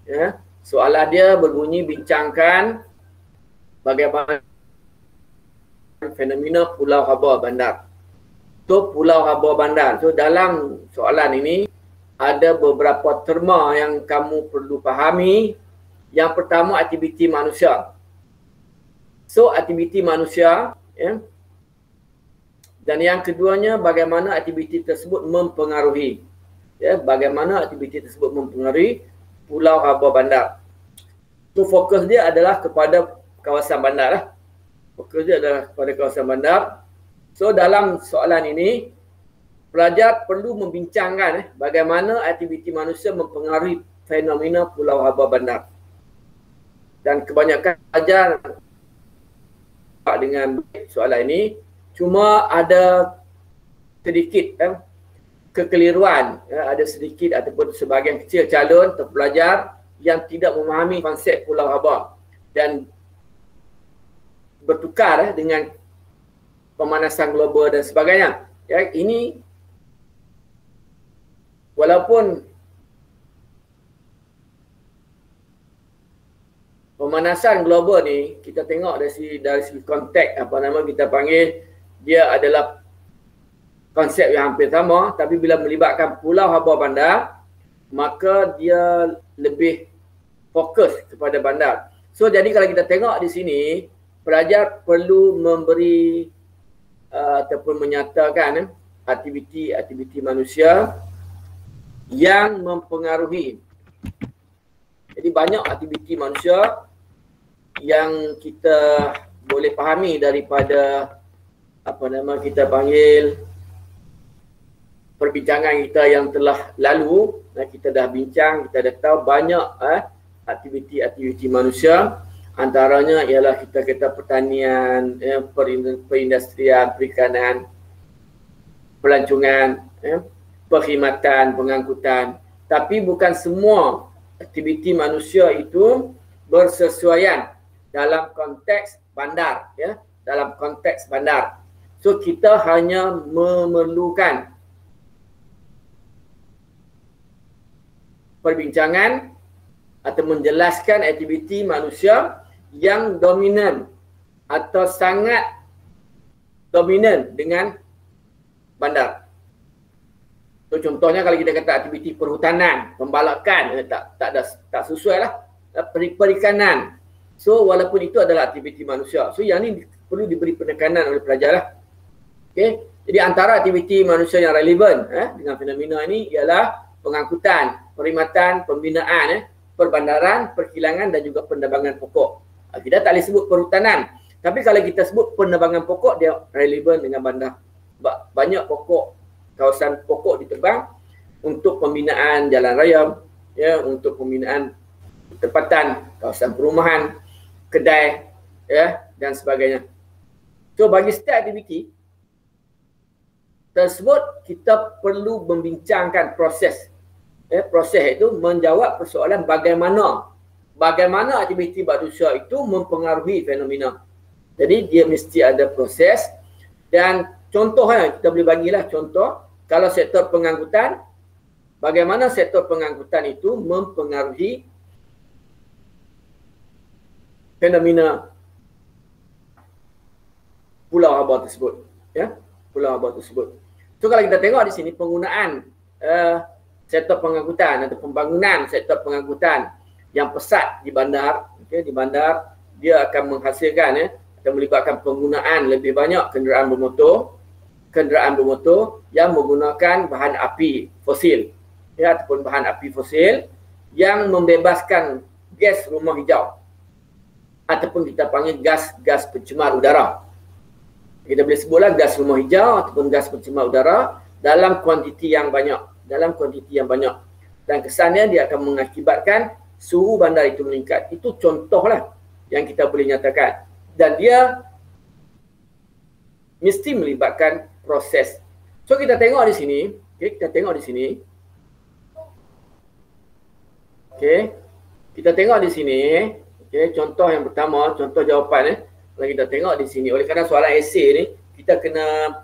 Ya. Soalan dia berbunyi bincangkan bagaimana fenomena Pulau Habor Bandar. So, Pulau Habor Bandar. So, dalam soalan ini ada beberapa terma yang kamu perlu fahami. Yang pertama, aktiviti manusia. So, aktiviti manusia, ya. Dan yang keduanya, bagaimana aktiviti tersebut mempengaruhi. Ya, bagaimana aktiviti tersebut mempengaruhi Pulau Habor Bandar. So, fokus dia adalah kepada kawasan bandar lah. Fokus dia adalah kepada kawasan bandar. So, dalam soalan ini, pelajar perlu membincangkan bagaimana aktiviti manusia mempengaruhi fenomena Pulau Habor Bandar. Dan kebanyakan pelajar dengan soalan ini, cuma ada sedikit kekeliruan, ada sedikit ataupun sebahagian kecil calon atau pelajar yang tidak memahami konsep Pulau Habor dan bertukar dengan pemanasan global dan sebagainya. Ya, ini walaupun pemanasan global ni kita tengok dari segi konteks kita panggil, dia adalah konsep yang hampir sama, tapi bila melibatkan Pulau Habor Bandar, maka dia lebih fokus kepada bandar. So, jadi kalau kita tengok di sini, pelajar perlu memberi ataupun menyatakan aktiviti-aktiviti manusia yang mempengaruhi. Jadi banyak aktiviti manusia yang kita boleh fahami daripada kita panggil perbincangan kita yang telah lalu. Kita dah bincang, kita dah tahu banyak aktiviti-aktiviti manusia. Antaranya ialah kita kata pertanian, perindustrian, perikanan, pelancongan, perkhidmatan, pengangkutan. Tapi bukan semua aktiviti manusia itu bersesuaian dalam konteks bandar, ya, dalam konteks bandar. So, kita hanya memerlukan perbincangan atau menjelaskan aktiviti manusia yang dominan atau sangat dominan dengan bandar. So, contohnya kalau kita kata aktiviti perhutanan, pembalakan, tak sesuai lah. Perikanan. So, walaupun itu adalah aktiviti manusia. So, yang ini perlu diberi penekanan oleh pelajar lah. Okay. Jadi, antara aktiviti manusia yang relevan dengan fenomena ini ialah pengangkutan, perkhidmatan, pembinaan, perbandaran, perkilangan dan juga penerbangan pokok. Kita tak boleh sebut perhutanan. Tapi kalau kita sebut penerbangan pokok, dia relevan dengan bandar. Banyak pokok, kawasan pokok ditebang untuk pembinaan jalan raya, ya, untuk pembinaan tempatan, kawasan perumahan, kedai, ya, dan sebagainya. So, bagi setiap aktiviti tersebut, kita perlu membincangkan proses. Proses itu menjawab persoalan bagaimana aktiviti manusia itu mempengaruhi fenomena. Jadi dia mesti ada proses. Dan contohnya kita boleh bagilah contoh, kalau sektor pengangkutan, bagaimana sektor pengangkutan itu mempengaruhi fenomena Pulau Habor tersebut, ya, Pulau Habor tersebut. So, kalau kita tengok di sini penggunaan sektor pengangkutan atau pembangunan sektor pengangkutan yang pesat di bandar, okay, di bandar dia akan menghasilkan, akan melibatkan penggunaan lebih banyak kenderaan bermotor yang menggunakan bahan api fosil, ya, ataupun bahan api fosil yang membebaskan gas rumah hijau ataupun kita panggil gas pencemar udara. Kita boleh sebutlah gas rumah hijau ataupun gas pencemar udara dalam kuantiti yang banyak. Dan kesannya dia akan mengakibatkan suhu bandar itu meningkat. Itu contohlah yang kita boleh nyatakan. Dan dia mesti melibatkan proses. So, kita tengok di sini. Okay, kita tengok di sini. Okay, kita tengok di sini. Okay, contoh yang pertama, contoh jawapan. Kalau kita tengok di sini, oleh kerana soalan esei ni, kita kena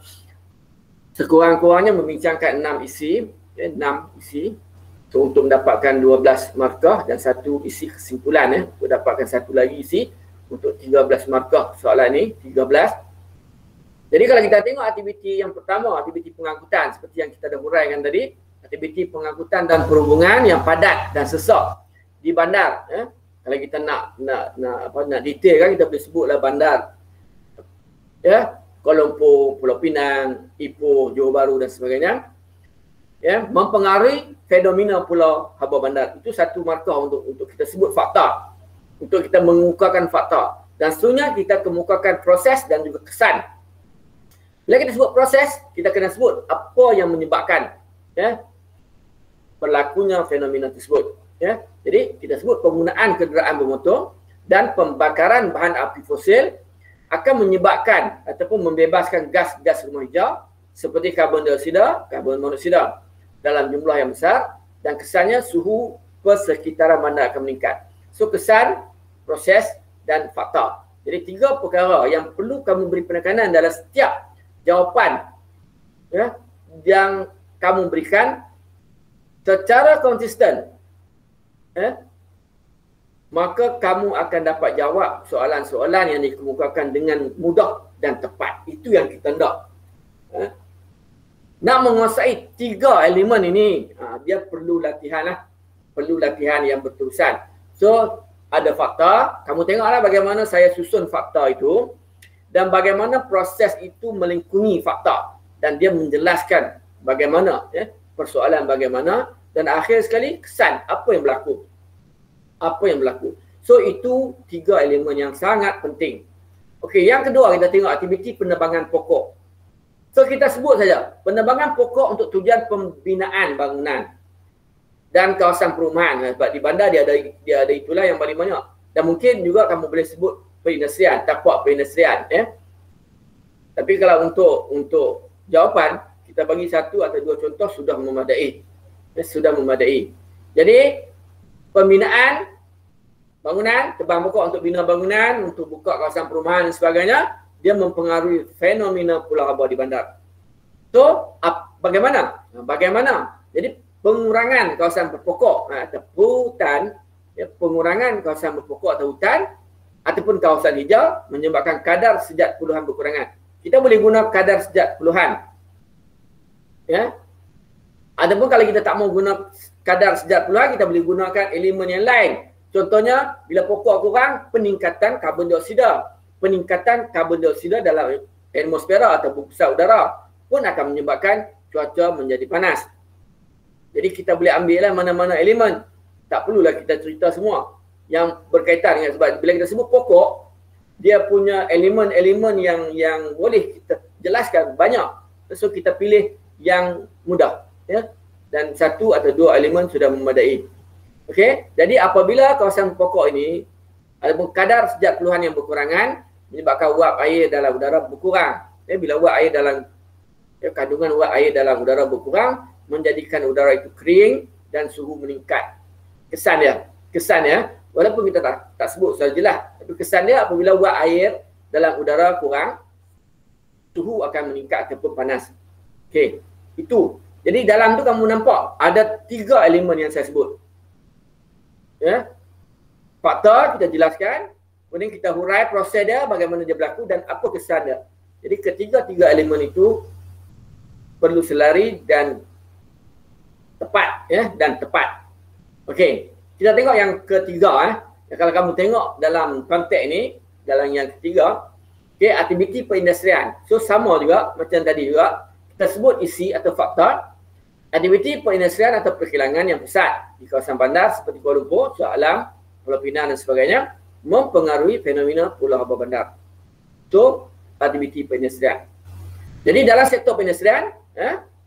sekurang-kurangnya membincangkan 6 isi. 6 isi. So, untuk mendapatkan 12 markah dan satu isi kesimpulan, untuk dapatkan satu lagi isi untuk 13 markah soalan ni, 13. Jadi kalau kita tengok aktiviti yang pertama, aktiviti pengangkutan seperti yang kita dah huraikan tadi, aktiviti pengangkutan dan perhubungan yang padat dan sesak di bandar. Kalau kita nak detail kan, kita boleh sebutlah bandar Kuala Lumpur, Pulau Pinang, Ipoh, Johor Bahru dan sebagainya. Mempengaruhi fenomena Pulau Habor Bandar. Itu satu markah untuk kita sebut fakta. Untuk kita mengukakan fakta. Dan seterusnya kita kemukakan proses dan juga kesan. Bila kita sebut proses, kita kena sebut apa yang menyebabkan berlakunya fenomena tersebut. Jadi kita sebut penggunaan kenderaan bermotor dan pembakaran bahan api fosil akan menyebabkan ataupun membebaskan gas-gas rumah hijau seperti karbon dioksida, karbon monoksida dalam jumlah yang besar, dan kesannya suhu persekitaran bandar akan meningkat. So kesan, proses dan fakta. Jadi 3 perkara yang perlu kamu beri penekanan dalam setiap jawapan yang kamu berikan secara konsisten. Maka kamu akan dapat jawab soalan-soalan yang dikemukakan dengan mudah dan tepat. Itu yang kita nak. Nak menguasai 3 elemen ini, dia perlu latihan lah. Perlu latihan yang berterusan. So, ada fakta. Kamu tengoklah bagaimana saya susun fakta itu dan bagaimana proses itu melingkungi fakta. Dan dia menjelaskan bagaimana, persoalan bagaimana, dan akhir sekali kesan apa yang berlaku. Apa yang berlaku. So, itu 3 elemen yang sangat penting. Okey, yang kedua kita tengok aktiviti penerbangan pokok. So, kita sebut saja, penerbangan pokok untuk tujuan pembinaan bangunan dan kawasan perumahan. Sebab di bandar dia ada itulah yang paling banyak. Dan mungkin juga kamu boleh sebut perindustrian, tapak perindustrian. Tapi kalau untuk jawapan, kita bagi 1 atau 2 contoh sudah memadai. Sudah memadai. Jadi, pembinaan bangunan, tebang pokok untuk bina bangunan, untuk buka kawasan perumahan dan sebagainya, dia mempengaruhi fenomena Pulau Habor di bandar. So, bagaimana? Bagaimana? Jadi, pengurangan kawasan berpokok atau hutan, pengurangan kawasan berpokok atau hutan ataupun kawasan hijau menyebabkan kadar sejat puluhan berkurangan. Kita boleh guna kadar sejat puluhan. Adapun kalau kita tak mau guna kadar sejat puluhan, kita boleh gunakan elemen yang lain. Contohnya, bila pokok kurang, peningkatan karbon dioksida. Peningkatan karbon dioksida dalam atmosfera atau bungkusan udara pun akan menyebabkan cuaca menjadi panas. Jadi kita boleh ambil lah mana-mana elemen. Tak perlulah kita cerita semua yang berkaitan dengan, sebab bila kita sebut pokok, dia punya elemen-elemen yang boleh kita jelaskan banyak. So kita pilih yang mudah. Dan 1 atau 2 elemen sudah memadai. Okey, jadi apabila kawasan pokok ini ada kadar sejat puluhan yang berkurangan, menyebabkan uap air dalam udara berkurang. Bila uap air dalam kandungan uap air dalam udara berkurang, menjadikan udara itu kering dan suhu meningkat. Kesan dia, walaupun kita tak sebut secara jelas, tapi kesan dia apabila uap air dalam udara kurang, suhu akan meningkat ataupun panas. Okey, itu. Jadi dalam tu kamu nampak ada 3 elemen yang saya sebut. Fakta kita jelaskan, kemudian kita hurai proses dia, bagaimana dia berlaku dan apa kesan dia. Jadi ketiga-tiga elemen itu perlu selari dan tepat, dan tepat. Okey, kita tengok yang ketiga. Kalau kamu tengok dalam konteks ini, dalam yang ketiga, okey, aktiviti perindustrian. So sama juga macam tadi juga, kita sebut isi atau fakta. Aktiviti perindustrian atau perkilangan yang pusat di kawasan bandar seperti Kuala Lumpur, Shah Alam, Pulau Pinang dan sebagainya mempengaruhi fenomena Pulau Habor Bandar. So, aktiviti perindustrian. Jadi dalam sektor perindustrian,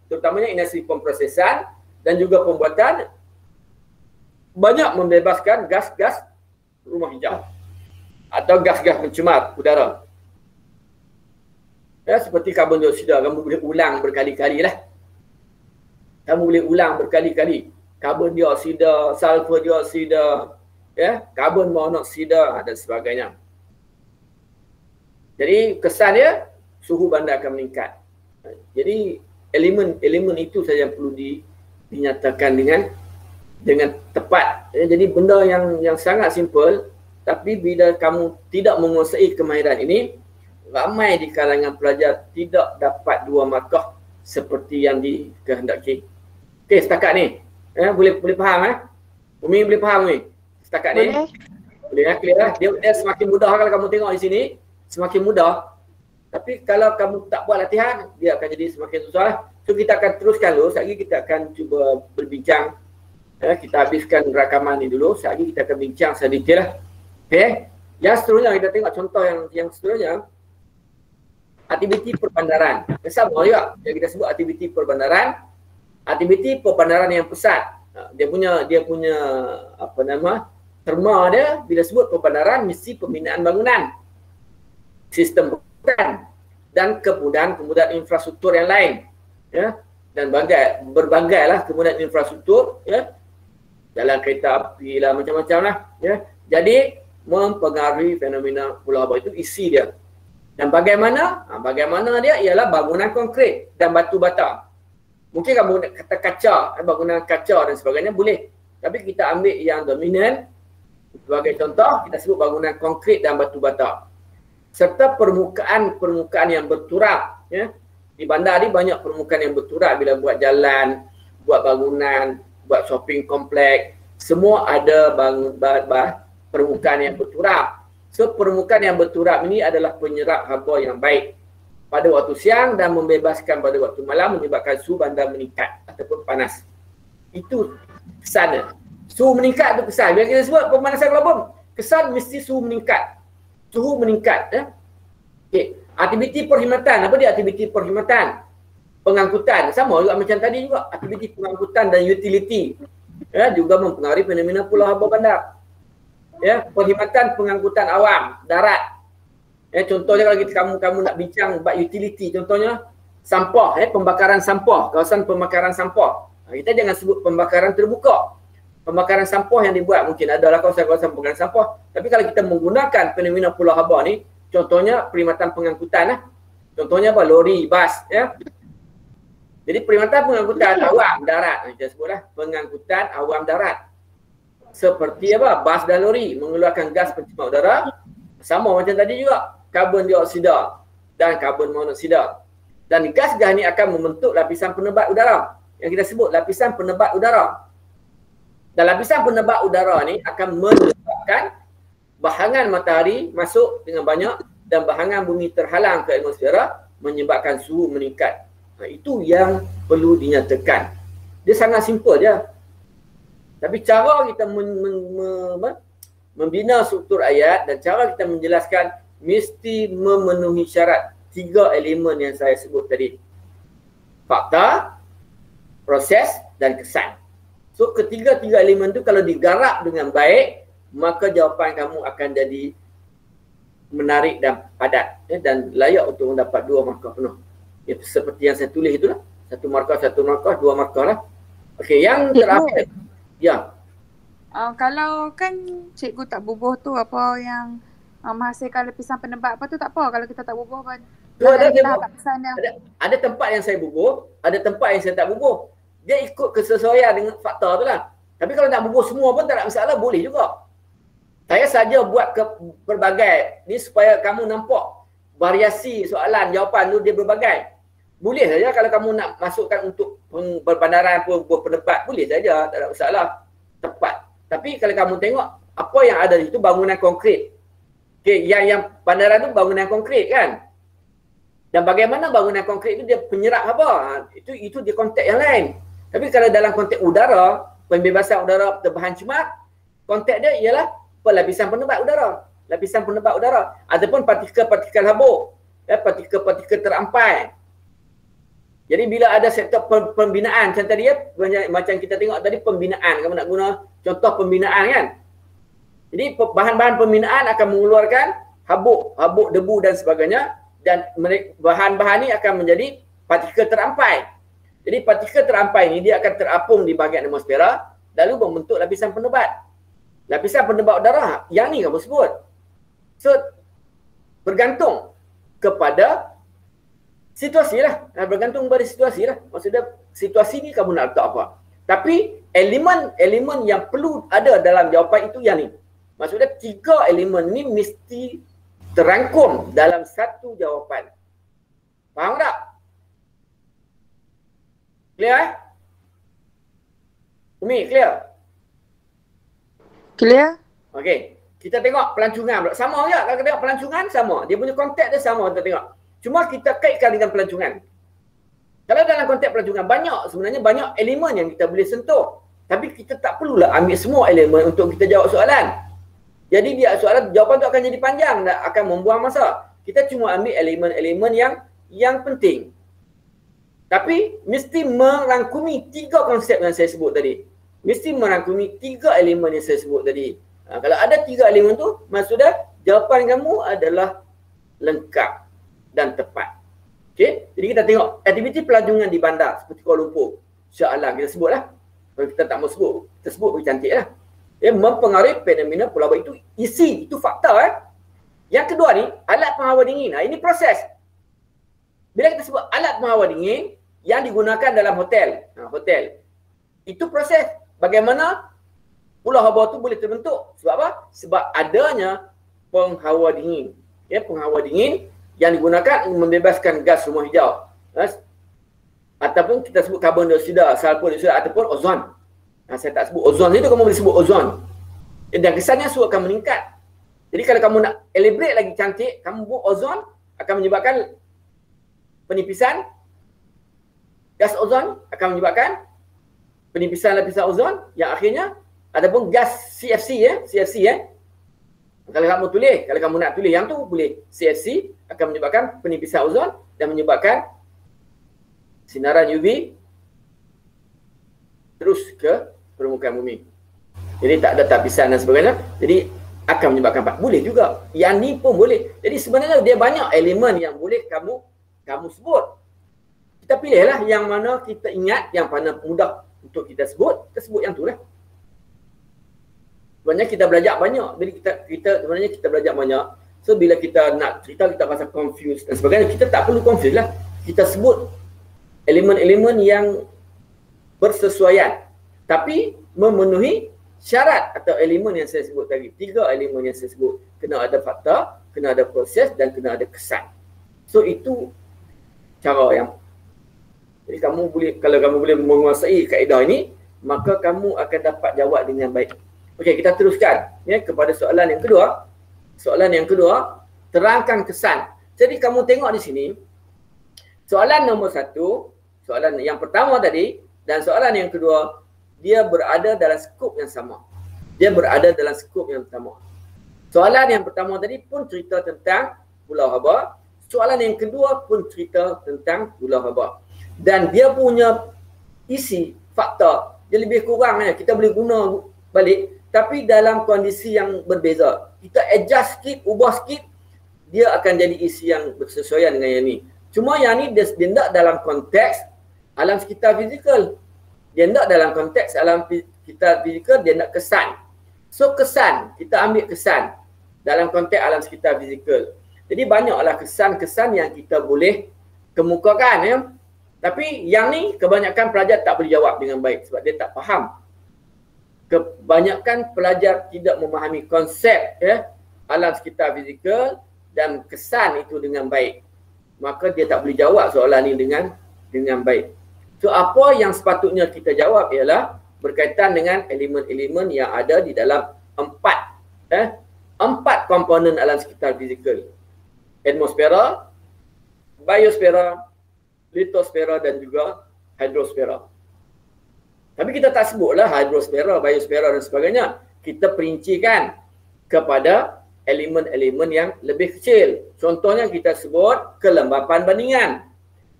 terutamanya industri pemprosesan dan juga pembuatan, banyak membebaskan gas-gas rumah hijau atau gas-gas pencemar udara. Seperti karbon dioksida, kamu boleh ulang berkali-kali lah. Kamu boleh ulang berkali-kali. Karbon dioksida, sulfur dioksida, karbon monoksida dan sebagainya. Jadi kesan dia, suhu bandar akan meningkat. Jadi elemen itu saja yang perlu dinyatakan dengan dengan tepat. Jadi benda yang sangat simple, tapi bila kamu tidak menguasai kemahiran ini, ramai di kalangan pelajar tidak dapat 2 markah seperti yang dikehendaki. Okey, setakat ni. Boleh faham Umi boleh faham Umi? Setakat ni. Boleh clear lah. Dia semakin mudah kalau kamu tengok di sini, semakin mudah. Tapi kalau kamu tak buat latihan, dia akan jadi semakin susah lah. So kita akan teruskan dulu, sekali kita akan cuba berbincang. Kita habiskan rakaman ni dulu, sekali kita akan bincang sedikit lah. Okey. Yang seterusnya kita tengok contoh yang seterusnya. Aktiviti perbandaran. Sama juga yang kita sebut aktiviti perbandaran. Aktiviti perbandaran yang pesat. Dia punya apa nama? Terma dia bila sebut perbandaran mesti pembinaan bangunan, sistem bangunan dan kemudahan infrastruktur yang lain. Ya. Dan berbagai lah kemudahan infrastruktur, ya. Jalan kereta api lah, macam-macam lah, ya. Jadi mempengaruhi fenomena pulau Habor, itu isi dia. Dan bagaimana dia ialah bangunan konkret dan batu bata. Mungkin kamu kata kaca, bangunan kaca dan sebagainya boleh. Tapi kita ambil yang dominan sebagai contoh, kita sebut bangunan konkret dan batu bata. Serta permukaan yang berturap, ya. Di bandar ni banyak permukaan yang berturap bila buat jalan, buat bangunan, buat shopping kompleks, semua ada permukaan yang berturap. So permukaan yang berturap ini adalah penyerap haba yang baik pada waktu siang dan membebaskan pada waktu malam, menyebabkan suhu bandar meningkat ataupun panas. Itu kesannya. Suhu meningkat itu kesan. Bila kita sebut pemanasan global, kesan mesti suhu meningkat. Suhu meningkat, ya. Okey. Aktiviti perkhidmatan, apa dia aktiviti perkhidmatan? Pengangkutan, sama juga macam tadi juga, aktiviti pengangkutan dan utility, ya, juga mempengaruhi fenomena pulau Habor bandar. Ya, perkhidmatan pengangkutan awam darat. Ya, contohnya kalau kamu nak bincang bab utility, contohnya sampah, pembakaran sampah, kawasan pembakaran sampah. Kita jangan sebut pembakaran terbuka. Pembakaran sampah yang dibuat mungkin adalah kawasan-kawasan pembakaran sampah. Tapi kalau kita menggunakan fenomena pulau Habor ni, contohnya perkhidmatan pengangkutan lah. Contohnya apa? Lori, bas, ya. Jadi perkhidmatan pengangkutan awam darat, kita sebutlah pengangkutan awam darat. Seperti apa? Bas dan lori mengeluarkan gas pencemar udara. Sama macam tadi juga, karbon dioksida dan karbon monoksida. Dan gas-gas ni akan membentuk lapisan penebat udara yang kita sebut lapisan penebat udara. Dan lapisan penebat udara ni akan menyebabkan bahangan matahari masuk dengan banyak dan bahangan bumi terhalang ke atmosfera, menyebabkan suhu meningkat. Itu yang perlu dinyatakan. Dia sangat simple je. Tapi cara kita membina struktur ayat dan cara kita menjelaskan mesti memenuhi syarat 3 elemen yang saya sebut tadi. Fakta, proses dan kesan. So ketiga-tiga elemen tu kalau digarap dengan baik, maka jawapan kamu akan jadi menarik dan padat, ya, dan layak untuk mendapat 2 markah penuh. Ya, seperti yang saya tulis itulah. 1 markah, 2 markah lah. Okey, yang terakhir. Ya. Kalau kan cikgu tak bubuh tu apa yang menghasilkan lapisan penebat apa tu tak apa kalau kita tak bubuh kan. Ada tempat yang saya bubuh, ada tempat yang saya tak bubuh. Dia ikut kesesuaian dengan fakta tu lah. Tapi kalau nak bubuh semua pun tak ada masalah, boleh juga. Saya saja buat berbagai ni supaya kamu nampak variasi soalan jawapan tu dia berbagai. Boleh saja kalau kamu nak masukkan untuk berbandaran pun penebat, boleh saja, tak ada masalah. Tepat. Tapi kalau kamu tengok apa yang ada di situ bangunan konkret. Okey, yang bandaran tu bangunan konkret kan. Dan bagaimana bangunan konkret itu dia penyerap apa? Itu dia konteks yang lain. Tapi kalau dalam konteks udara, pembebasan udara berbahan cemar, konteks dia ialah lapisan penebat udara. Lapisan penebat udara. Ataupun partikel-partikel habuk. Ya, partikel-partikel terampai. Jadi bila ada sektor pembinaan macam tadi ya, macam kita tengok tadi pembinaan, kamu nak guna contoh pembinaan kan. Jadi bahan-bahan pembinaan akan mengeluarkan habuk, debu dan sebagainya, dan bahan-bahan ini akan menjadi partikel terampai. Jadi partikel terampai ini dia akan terapung di bahagian atmosfera lalu membentuk lapisan penebat. Lapisan penebat udara yang ni kamu sebut. So bergantung kepada situasi lah. Bergantung pada situasi lah. Maksudnya situasi ni kamu nak letak apa. Tapi elemen yang perlu ada dalam jawapan itu yang ni. Maksudnya 3 elemen ni mesti terangkum dalam satu jawapan. Faham tak? Clear Umi, clear? Clear? Okey. Kita tengok pelancongan pula. Sama je. Kalau tengok pelancongan, sama. Dia punya konteks dia sama kita tengok. Cuma kita kaitkan dengan pelancongan. Kalau dalam konteks pelancongan, sebenarnya banyak elemen yang kita boleh sentuh. Tapi kita tak perlulah ambil semua elemen untuk kita jawab soalan. Jadi jawapan tu akan jadi panjang dan akan membuang masa. Kita cuma ambil elemen-elemen yang penting. Tapi mesti merangkumi 3 konsep yang saya sebut tadi. Mesti merangkumi 3 elemen yang saya sebut tadi. Kalau ada 3 elemen tu, maksudnya jawapan kamu adalah lengkap dan tepat. Okey, jadi kita tengok aktiviti pelancongan di bandar seperti Kuala Lumpur. Insya-Allah kita sebutlah. Kalau kita tak mau sebut, kita sebut lebih cantik lah. Mempengaruhi fenomena pulau itu isi, itu fakta. Yang kedua ni, alat penghawa dingin. Ini proses. Bila kita sebut alat penghawa dingin yang digunakan dalam hotel. Hotel. Itu proses. Bagaimana pulau haba tu boleh terbentuk. Sebab apa? Sebab adanya penghawa dingin. Penghawa dingin yang digunakan membebaskan gas rumah hijau. Ataupun kita sebut karbon dioksida, sulfur dioksida ataupun ozon. Saya tak sebut ozon itu, kamu boleh sebut ozon. Dan kesannya su akan meningkat. Jadi kalau kamu nak elaborate lagi cantik, kamu buat ozon akan menyebabkan penipisan gas ozon, akan menyebabkan penipisan lapisan ozon yang akhirnya ataupun gas CFC Kalau kamu tulis, kalau kamu nak tulis yang tu boleh CFC akan menyebabkan penipisan ozon dan menyebabkan sinaran UV terus ke permukaan bumi. Jadi tak ada tapisan dan sebagainya. Jadi akan menyebabkan boleh juga. Yang ni pun boleh. Jadi sebenarnya dia banyak elemen yang boleh kamu sebut. Kita pilihlah yang mana kita ingat, yang mana mudah untuk kita sebut yang tu lah. Sebenarnya kita belajar banyak. Jadi sebenarnya kita belajar banyak. So bila kita nak cerita, kita rasa confused dan sebagainya, kita tak perlu confused lah. Kita sebut elemen-elemen yang bersesuaian tapi memenuhi syarat atau elemen yang saya sebut tadi. 3 elemen yang saya sebut. Kena ada fakta, kena ada proses dan kena ada kesan. So itu cara yang, jadi kamu boleh, kalau kamu boleh menguasai kaedah ini, maka kamu akan dapat jawab dengan baik. Okey, kita teruskan kepada soalan yang kedua. Soalan yang kedua, terangkan kesan. Jadi kamu tengok di sini, soalan nombor 1, soalan yang pertama tadi dan soalan yang kedua, dia berada dalam skop yang sama. Soalan yang pertama tadi pun cerita tentang Pulau Haba. Soalan yang kedua pun cerita tentang Pulau Haba. Dan dia punya isi, fakta, dia lebih kurang kita boleh guna balik. Tapi dalam kondisi yang berbeza. Kita adjust sikit, ubah sikit, dia akan jadi isi yang bersesuaian dengan yang ni. Cuma yang ni dia tidak dalam konteks alam sekitar fizikal. Dia tidak dalam konteks alam sekitar fizikal, dia nak kesan. So kesan, kita ambil kesan dalam konteks alam sekitar fizikal. Jadi banyaklah kesan-kesan yang kita boleh kemukakan. Tapi yang ni kebanyakan pelajar tak boleh jawab dengan baik sebab dia tak faham. Kebanyakan pelajar tidak memahami konsep alam sekitar fizikal dan kesan itu dengan baik. Maka dia tak boleh jawab soalan ini dengan baik. So apa yang sepatutnya kita jawab ialah berkaitan dengan elemen-elemen yang ada di dalam 4 komponen alam sekitar fizikal. Atmosfera, biosfera, litosfera dan juga hidrosfera. Tapi kita tak sebutlah hidrosfera, biosfera dan sebagainya. Kita perincikan kepada elemen-elemen yang lebih kecil. Contohnya kita sebut kelembapan bandingan.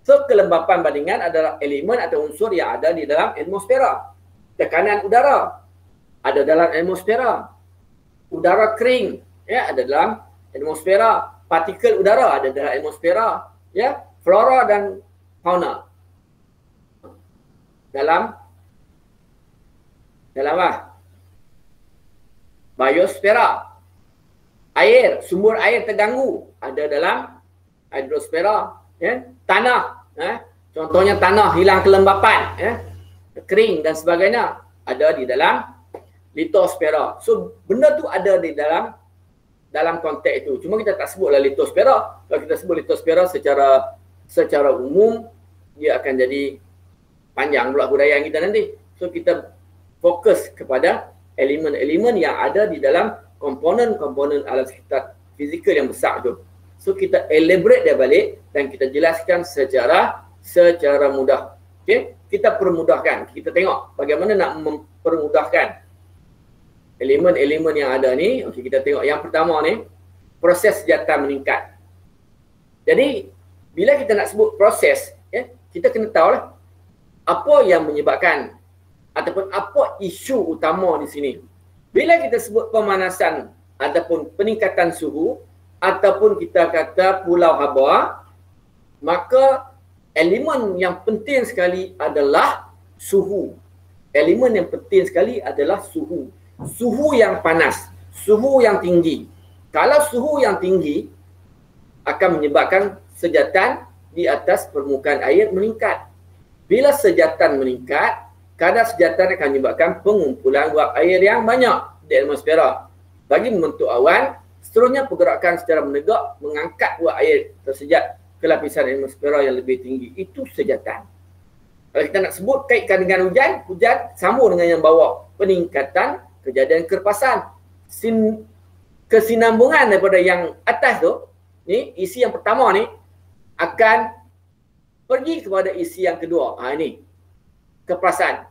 So kelembapan bandingan adalah elemen atau unsur yang ada di dalam atmosfera. Tekanan udara ada dalam atmosfera. Udara kering ada dalam atmosfera. Partikel udara ada dalam atmosfera. Flora dan fauna dalam biosfera. Air, sumber air terganggu ada dalam hidrosfera. Tanah, contohnya tanah hilang kelembapan, kering dan sebagainya, ada di dalam litosfera. So benda tu ada di dalam konteks itu. Cuma kita tak sebutlah litosfera. Kalau kita sebut litosfera secara umum, dia akan jadi panjang pula huraian kita nanti. So kita fokus kepada elemen-elemen yang ada di dalam komponen-komponen alam sekitar fizikal yang besar tu. So kita elaborate dia balik dan kita jelaskan secara mudah. Okey, kita permudahkan. Kita tengok bagaimana nak mempermudahkan elemen-elemen yang ada ni. Okey, kita tengok yang pertama ni, proses sejatan meningkat. Jadi bila kita nak sebut proses, kita kena tahulah apa yang menyebabkan ataupun apa isu utama di sini. Bila kita sebut pemanasan ataupun peningkatan suhu ataupun kita kata pulau haba, maka elemen yang penting sekali adalah suhu. Elemen yang penting sekali adalah suhu. Suhu yang panas, suhu yang tinggi. Kalau suhu yang tinggi akan menyebabkan sejatan di atas permukaan air meningkat. Bila sejatan meningkat, kadar sejatan akan menyebabkan pengumpulan uap air yang banyak di atmosfera. Bagi membentuk awan, seterusnya pergerakan secara menegak mengangkat uap air tersejat ke lapisan atmosfera yang lebih tinggi. Itu sejatan. Kalau kita nak sebut kaitkan dengan hujan, hujan sambung dengan yang bawah. Peningkatan kejadian kerpasan. Kesinambungan daripada yang atas tu, ni isi yang pertama ni akan pergi kepada isi yang kedua. Ini kepasan.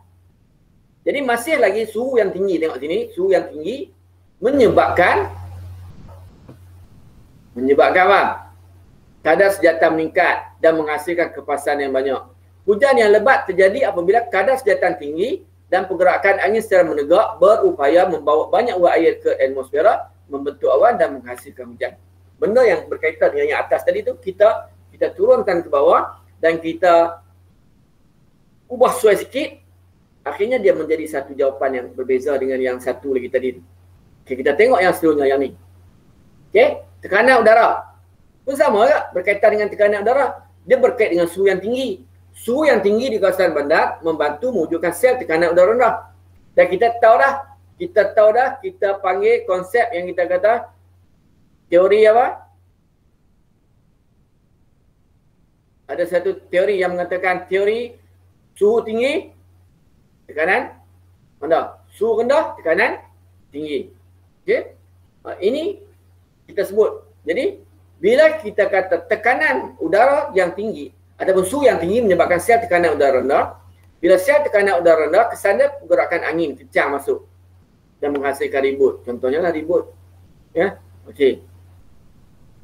Jadi masih lagi suhu yang tinggi, tengok sini, suhu yang tinggi menyebabkan apa? Kadar sejatan meningkat dan menghasilkan kepasan yang banyak. Hujan yang lebat terjadi apabila kadar sejatan tinggi dan pergerakan angin secara menegak berupaya membawa banyak uap air ke atmosfera, membentuk awan dan menghasilkan hujan. Benda yang berkaitan dengan yang atas tadi tu kita turunkan ke bawah dan kita ubah sesuai sikit, akhirnya dia menjadi satu jawapan yang berbeza dengan yang satu lagi tadi. Okay, kita tengok yang seterusnya yang ni. Okay, tekanan udara pun sama juga berkaitan dengan tekanan udara. Dia berkait dengan suhu yang tinggi. Suhu yang tinggi di kawasan bandar membantu mewujudkan sel tekanan udara rendah. Dan kita tahu dah, kita panggil konsep yang kita kata teori apa? Ada satu teori yang mengatakan teori suhu tinggi, tekanan rendah. Suhu rendah, tekanan tinggi. Okey? Ini kita sebut. Jadi, bila kita kata tekanan udara yang tinggi ataupun suhu yang tinggi menyebabkan sel tekanan udara rendah, bila sel tekanan udara rendah, kesannya pergerakan angin kencang masuk dan menghasilkan ribut. Contohnya lah ribut. Ya, okey.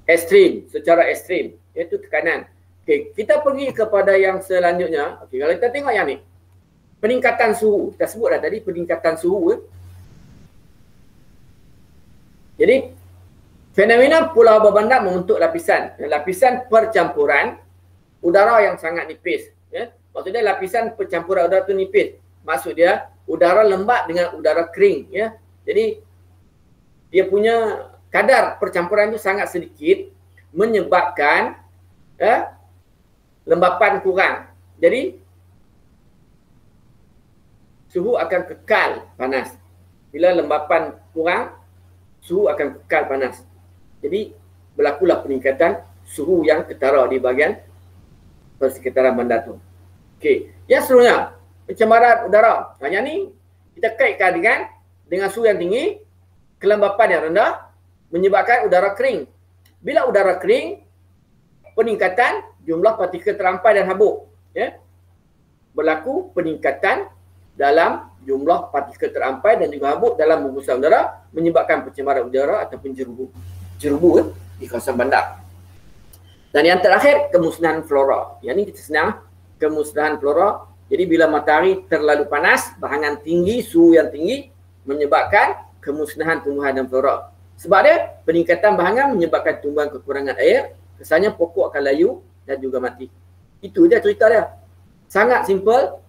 Ekstrim, secara ekstrim, iaitu tekanan. Okey, kita pergi kepada yang selanjutnya. Okey, kalau kita tengok yang ni. Peningkatan suhu. Kita sebut dah tadi peningkatan suhu. Jadi, fenomena pulau berbandar membentuk lapisan. Lapisan percampuran udara yang sangat nipis. Ya? Maksudnya lapisan percampuran udara tu nipis. Maksud dia, udara lembab dengan udara kering. Ya? Jadi, dia punya kadar percampuran itu sangat sedikit menyebabkan lembapan kurang. Jadi suhu akan kekal panas. Bila lembapan kurang, suhu akan kekal panas. Jadi berlakulah peningkatan suhu yang ketara di bahagian persekitaran bandar tu. Okey, yang seterusnya pencemaran udara. Yang ni kita kaitkan dengan suhu yang tinggi, kelembapan yang rendah menyebabkan udara kering. Bila udara kering, peningkatan jumlah partikel terampai dan habuk. Ya? Berlaku peningkatan dalam jumlah partikel terampai dan juga habuk dalam bungkusan udara menyebabkan pencemaran udara ataupun jerubu di kawasan bandar. Dan yang terakhir, kemusnahan flora. Yang ini kita senang, kemusnahan flora. Jadi bila matahari terlalu panas, bahangan tinggi, suhu yang tinggi menyebabkan kemusnahan tumbuhan dan flora. Sebab dia, peningkatan bahangan menyebabkan tumbuhan kekurangan air, kesannya pokok akan layu dan juga mati. Itu dia cerita dia. Sangat simple.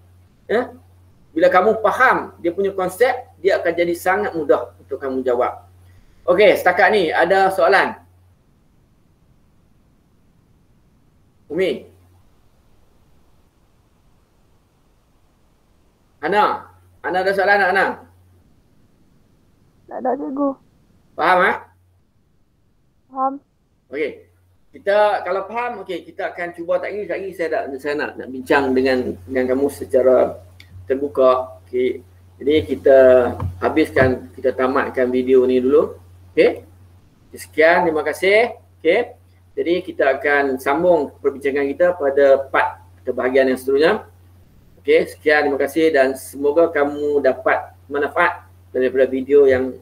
Ya? Bila kamu faham dia punya konsep, dia akan jadi sangat mudah untuk kamu jawab. Okey, setakat ni ada soalan? Umi? Ana? Ana ada soalan Ana? Tak ada cikgu. Faham Faham. Okey. Kita kalau faham, okey, kita akan cuba tak lagi saya nak bincang dengan kamu secara terbuka. Okey. Jadi kita habiskan, kita tamatkan video ni dulu. Okey. Sekian, terima kasih. Okey. Jadi kita akan sambung perbincangan kita pada part atau bahagian yang seterusnya. Okey, sekian, terima kasih dan semoga kamu dapat manfaat daripada video yang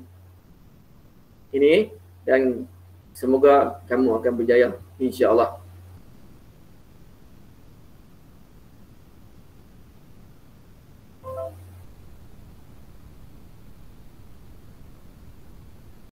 ini dan semoga kamu akan berjaya, insya-Allah.